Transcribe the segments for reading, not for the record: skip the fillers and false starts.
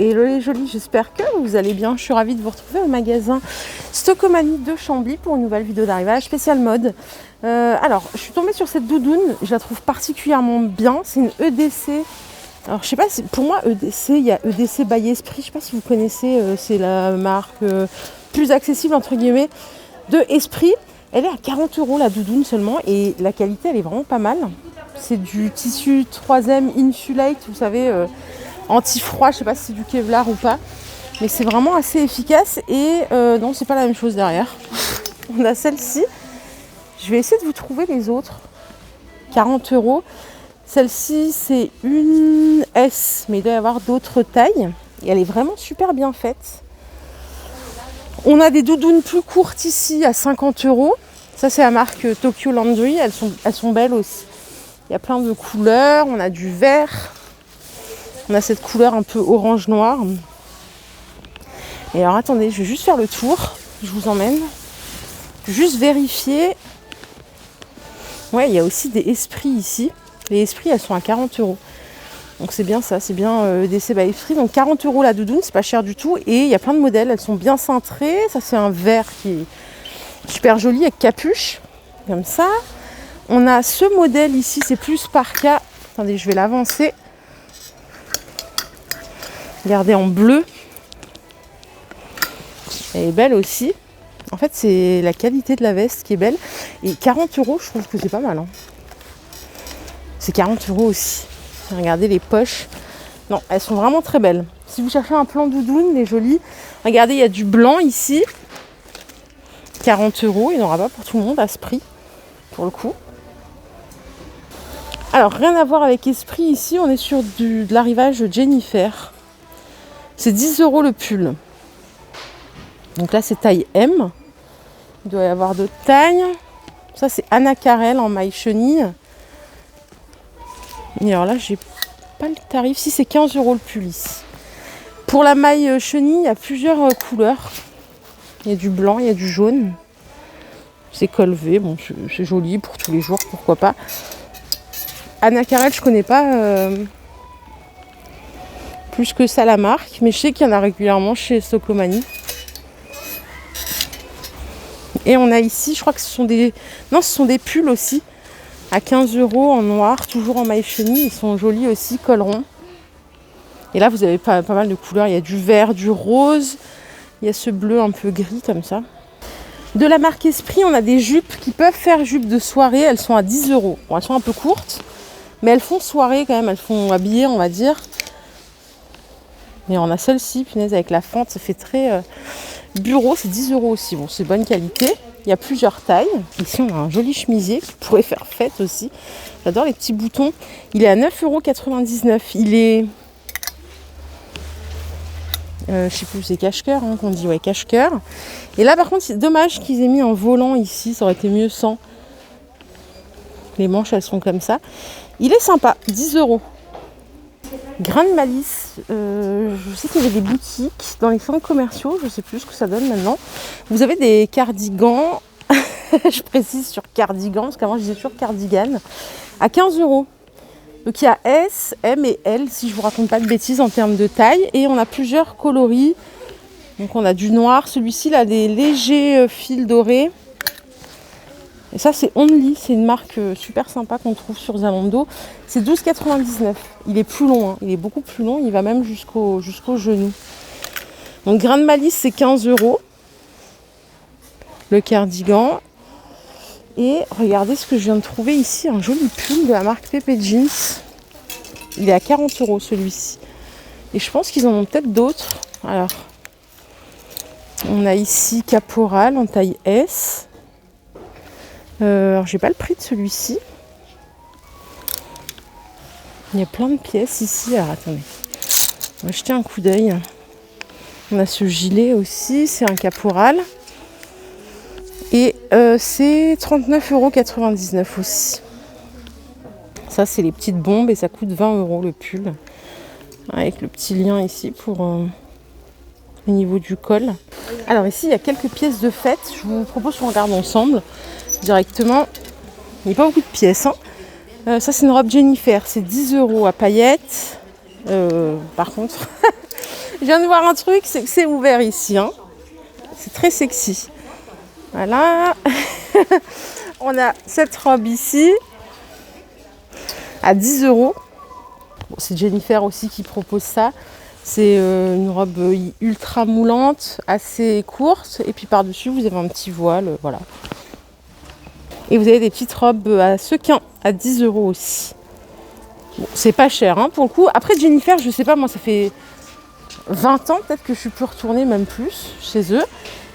Hello les jolis, j'espère que vous allez bien. Je suis ravie de vous retrouver au magasin Stockomanie de Chambly pour une nouvelle vidéo d'arrivage spéciale mode. Alors, je suis tombée sur cette doudoune, je la trouve particulièrement bien. C'est une EDC. Alors, je sais pas, pour moi, EDC, il y a EDC by Esprit. Je sais pas si vous connaissez, c'est la marque plus accessible entre guillemets de Esprit. Elle est à 40 € la doudoune seulement et la qualité, elle est vraiment pas mal. C'est du tissu 3M Insulate, vous savez, anti-froid, je sais pas si c'est du Kevlar ou pas, mais c'est vraiment assez efficace. Et non, c'est pas la même chose derrière. On a celle-ci. Je vais essayer de vous trouver les autres. 40 €. Celle-ci, c'est une S, mais il doit y avoir d'autres tailles. Et elle est vraiment super bien faite. On a des doudounes plus courtes ici à 50 €. Ça, c'est la marque Tokyo Laundry. Elles sont belles aussi. Il y a plein de couleurs. On a du vert. On a cette couleur un peu orange-noir. Et alors, attendez, je vais juste faire le tour. Je vous emmène. Juste vérifier. Ouais, il y a aussi des esprits ici. Les esprits, elles sont à 40 €. Donc c'est bien ça, c'est bien EDC by Esprit. Donc 40 € la doudoune, c'est pas cher du tout. Et il y a plein de modèles, elles sont bien cintrées. Ça, c'est un vert qui est super joli avec capuche, comme ça. On a ce modèle ici, c'est plus parka. Attendez, je vais l'avancer. Regardez, en bleu. Elle est belle aussi. En fait, c'est la qualité de la veste qui est belle. Et 40 €, je trouve que c'est pas mal. Hein. C'est 40 € aussi. Regardez les poches. Non, elles sont vraiment très belles. Si vous cherchez un plan doudoune, les jolies, regardez, il y a du blanc ici. 40 €, il n'y en aura pas pour tout le monde à ce prix, pour le coup. Alors, rien à voir avec Esprit, ici, on est sur de l'arrivage Jennifer. C'est 10 € le pull. Donc là, c'est taille M. Il doit y avoir d'autres tailles. Ça, c'est Anna Carel en maille chenille. Et alors là, j'ai pas le tarif. Si, c'est 15 € le pull ici. Pour la maille chenille, il y a plusieurs couleurs. Il y a du blanc, il y a du jaune. C'est col V. Bon, c'est joli pour tous les jours, pourquoi pas. Anna Carel, je connais pas plus que ça la marque, mais je sais qu'il y en a régulièrement chez Stockomanie. Et on a ici, je crois que ce sont des pulls aussi, à 15 € en noir, toujours en maille chenille. Ils sont jolis aussi, col rond. Et là, vous avez pas mal de couleurs. Il y a du vert, du rose. Il y a ce bleu un peu gris comme ça. De la marque Esprit, on a des jupes qui peuvent faire jupes de soirée. Elles sont à 10 €. Bon, elles sont un peu courtes, mais elles font soirée quand même. Elles font habillées, on va dire. Et on a celle-ci, punaise, avec la fente. Ça fait très bureau. C'est 10 € aussi. Bon, c'est bonne qualité. Il y a plusieurs tailles. Ici, on a un joli chemisier qui pourrait faire fête aussi. J'adore les petits boutons. Il est à 9,99 €. Il est... je sais plus, c'est cache-cœur qu'on dit. Ouais, cache-cœur. Et là, par contre, c'est dommage qu'ils aient mis un volant ici. Ça aurait été mieux sans. Les manches, elles sont comme ça. Il est sympa. 10 €. Grain de malice. Je sais qu'il y avait des boutiques dans les centres commerciaux. Je ne sais plus ce que ça donne maintenant. Vous avez des cardigans. Je précise sur cardigan, parce qu'avant je disais toujours cardigan. À 15 €. Donc il y a S, M et L, si je ne vous raconte pas de bêtises en termes de taille. Et on a plusieurs coloris. Donc on a du noir. Celui-ci, il a des légers fils dorés. Et ça, c'est Only. C'est une marque super sympa qu'on trouve sur Zalando. C'est 12,99 €. Il est plus long. Hein. Il est beaucoup plus long. Il va même jusqu'au genou. Donc grain de malice, c'est 15 €. Le cardigan. Et regardez ce que je viens de trouver ici. Un joli pull de la marque Pepe Jeans. Il est à 40 € celui-ci. Et je pense qu'ils en ont peut-être d'autres. Alors, on a ici Caporal en taille S. Alors, j'ai pas le prix de celui-ci. Il y a plein de pièces ici. Alors, attendez. On va jeter un coup d'œil. On a ce gilet aussi. C'est un Caporal. Et c'est 39,99 € aussi. Ça, c'est les petites bombes et ça coûte 20 € le pull. Avec le petit lien ici pour au niveau du col. Alors ici, il y a quelques pièces de fête. Je vous propose qu'on regarde ensemble directement. Il n'y a pas beaucoup de pièces. Hein. Ça, c'est une robe Jennifer. C'est 10 € à paillettes. Par contre, Je viens de voir un truc, c'est que c'est ouvert ici. Hein. C'est très sexy. Voilà. On a cette robe ici à 10 €. Bon, c'est Jennifer aussi qui propose ça. C'est une robe ultra moulante, assez courte. Et puis par-dessus, vous avez un petit voile. Voilà. Et vous avez des petites robes à sequins à 10 € aussi. Bon, c'est pas cher hein, pour le coup. Après Jennifer, je sais pas, moi ça fait 20 ans peut-être que je suis plus retournée, même plus, chez eux.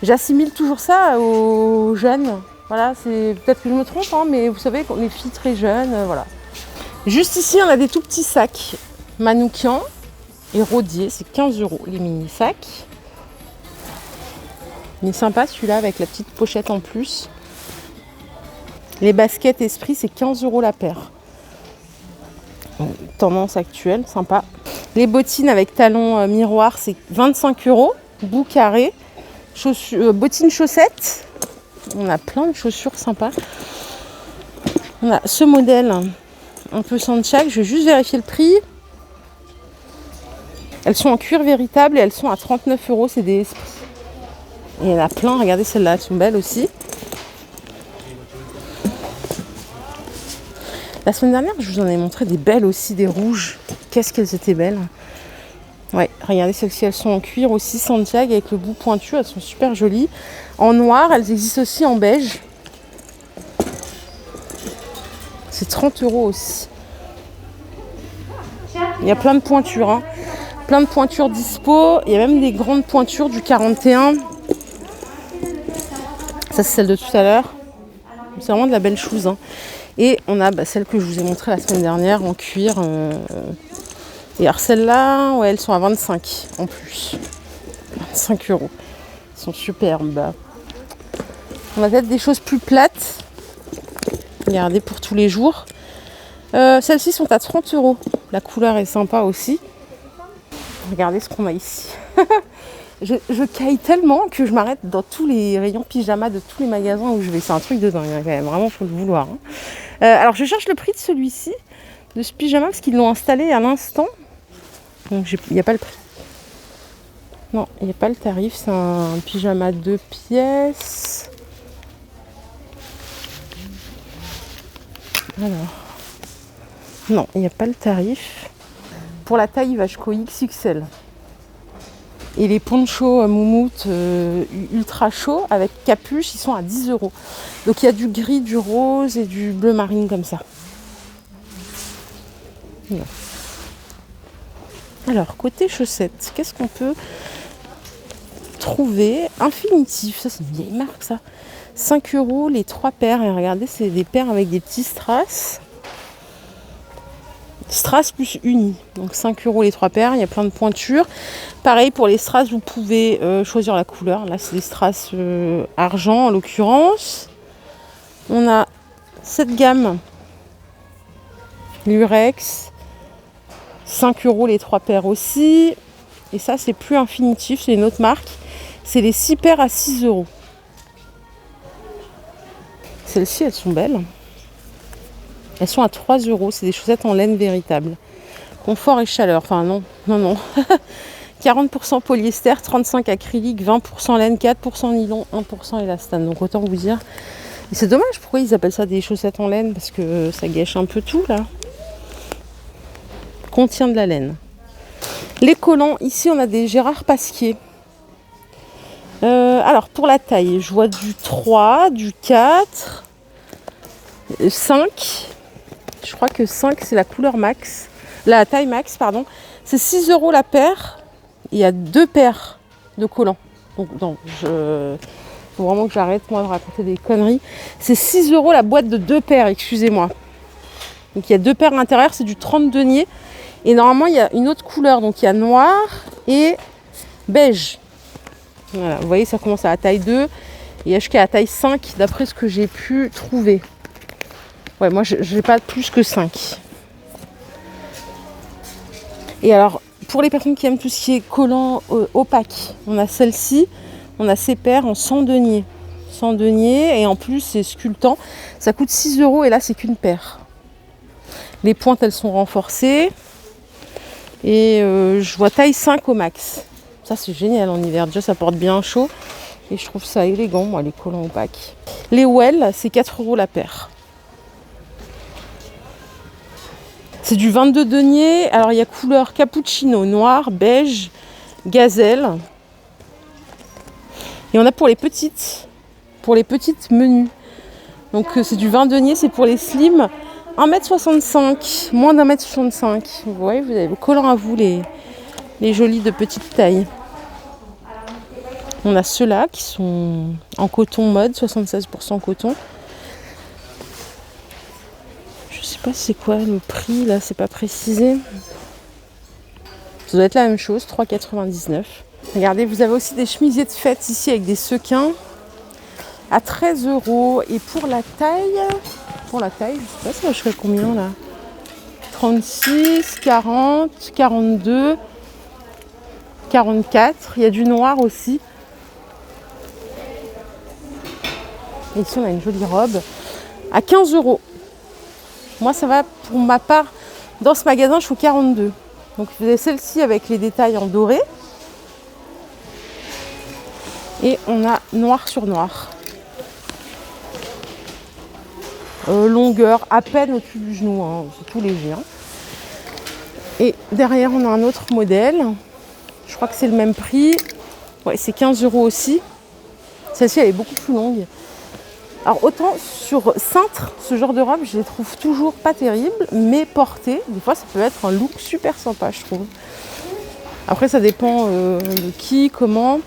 J'assimile toujours ça aux jeunes. Voilà, c'est peut-être que je me trompe, hein, mais vous savez, les filles très jeunes, voilà. Juste ici, on a des tout petits sacs Manoukian et Rodier, c'est 15 € les mini sacs. Il est sympa celui-là avec la petite pochette en plus. Les baskets Esprit, c'est 15 € la paire. Tendance actuelle, sympa. Les bottines avec talons miroir, c'est 25 €, bout carré. Bottines chaussettes, on a plein de chaussures sympas. On a ce modèle un peu Sanchak, je vais juste vérifier le prix. Elles sont en cuir véritable et elles sont à 39 €, c'est des Esprits. Et il y en a plein, regardez celles-là, elles sont belles aussi. La semaine dernière, je vous en ai montré des belles aussi, des rouges. Qu'est-ce qu'elles étaient belles. Ouais, regardez celles-ci, elles sont en cuir aussi, Santiago, avec le bout pointu, elles sont super jolies. En noir, elles existent aussi en beige. C'est 30 € aussi. Il y a plein de pointures, hein. Plein de pointures dispo. Il y a même des grandes pointures du 41. Ça, c'est celle de tout à l'heure. C'est vraiment de la belle chose, hein. Et on a celle que je vous ai montrée la semaine dernière en cuir. Et alors celles-là, ouais, elles sont à 25 en plus. 25 €. Elles sont superbes. On a peut-être des choses plus plates. Regardez, pour tous les jours. Celles-ci sont à 30 €. La couleur est sympa aussi. Regardez ce qu'on a ici. Je caille tellement que je m'arrête dans tous les rayons pyjama de tous les magasins où je vais. C'est un truc de dingue, hein, quand même. Vraiment, il faut le vouloir. Hein. Alors, je cherche le prix de celui-ci, de ce pyjama, parce qu'ils l'ont installé à l'instant. Donc, il n'y a pas le prix. Non, il n'y a pas le tarif. C'est un pyjama 2 pièces. Alors, non, il n'y a pas le tarif. Pour la taille, il va jusqu'au XXL. Et les ponchos moumoute ultra chauds avec capuche, ils sont à 10 €. Donc il y a du gris, du rose et du bleu marine comme ça. Voilà. Alors, côté chaussettes, qu'est-ce qu'on peut trouver? Infinitif, ça c'est une vieille marque ça. 5 € les 3 paires. Et regardez, c'est des paires avec des petits strass. Strass plus uni, donc 5 € les 3 paires, il y a plein de pointures. Pareil pour les strass, vous pouvez choisir la couleur. Là, c'est des strass argent en l'occurrence. On a cette gamme Lurex, 5 € les 3 paires aussi. Et ça, c'est plus infinitif, c'est une autre marque. C'est les 6 paires à 6 €. Celles-ci, elles sont belles. Elles sont à 3 €, c'est des chaussettes en laine véritable. Confort et chaleur, enfin non. 40% polyester, 35% acrylique, 20% laine, 4% nylon, 1% élastane. Donc autant vous dire. Et c'est dommage, pourquoi ils appellent ça des chaussettes en laine? Parce que ça gâche un peu tout là. Contient de la laine. Les collants, ici on a des Gérard Pasquier. Alors pour la taille, je vois du 3, du 4, 5. Je crois que 5 c'est la couleur max. La taille max, pardon. C'est 6 € la paire. Il y a 2 paires de collants. Donc non, faut vraiment que j'arrête moi de raconter des conneries. C'est 6 € la boîte de 2 paires, excusez-moi. Donc il y a 2 paires à l'intérieur, c'est du 30 deniers. Et normalement il y a une autre couleur. Donc il y a noir et beige. Voilà, vous voyez, ça commence à la taille 2. Il y a jusqu'à la taille 5 d'après ce que j'ai pu trouver. Ouais, moi je n'ai pas plus que 5. Et alors, pour les personnes qui aiment tout ce qui est collant opaque, on a celle-ci, on a ces paires en 100 deniers. 100 deniers et en plus c'est sculptant. Ça coûte 6 € et là c'est qu'une paire. Les pointes elles sont renforcées. Et je vois taille 5 au max. Ça, c'est génial en hiver. Déjà, ça porte bien chaud. Et je trouve ça élégant, moi, les collants opaques. Les Well, c'est 4 € la paire. C'est du 22 deniers. Alors, il y a couleur cappuccino, noir, beige, gazelle. Et on a pour les petites menus. Donc, c'est du 20 deniers, c'est pour les slims. 1,65 m, moins d'1,65 m. Vous voyez, vous avez vos collants à vous, les jolis de petite taille. On a ceux-là qui sont en coton mode, 76% coton. Je sais pas c'est quoi le prix, là, c'est pas précisé. Ça doit être la même chose, 3,99 €. Regardez, vous avez aussi des chemisiers de fête ici avec des sequins à 13 €. Et pour la taille, je sais pas, ça vacherait combien là? 36, 40, 42, 44. Il y a du noir aussi. Et ici, on a une jolie robe à 15 €. Moi, ça va pour ma part. Dans ce magasin, je suis 42. Donc, vous avez celle-ci avec les détails en doré. Et on a noir sur noir. Longueur à peine au-dessus du genou. Hein. C'est tout léger. Hein. Et derrière, on a un autre modèle. Je crois que c'est le même prix. Ouais, c'est 15 € aussi. Celle-ci, elle est beaucoup plus longue. Alors autant sur cintre, ce genre de robe, je les trouve toujours pas terribles, mais portées, des fois ça peut être un look super sympa, je trouve. Après ça dépend de qui, comment.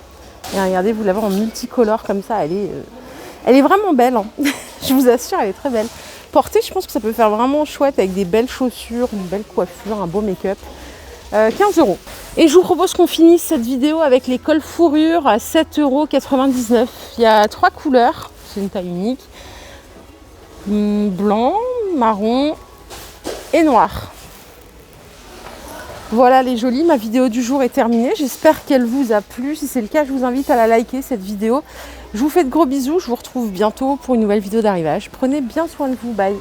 Et regardez, vous l'avez en multicolore comme ça, elle est vraiment belle. Hein. Je vous assure, elle est très belle. Portée, je pense que ça peut faire vraiment chouette avec des belles chaussures, une belle coiffure, un beau make-up. 15 €. Et je vous propose qu'on finisse cette vidéo avec les cols fourrure à 7,99 €. Il y a 3 couleurs. C'est une taille unique. Blanc, marron et noir. Voilà les jolis, ma vidéo du jour est terminée. J'espère qu'elle vous a plu. Si c'est le cas, je vous invite à la liker cette vidéo. Je vous fais de gros bisous. Je vous retrouve bientôt pour une nouvelle vidéo d'arrivage. Prenez bien soin de vous. Bye.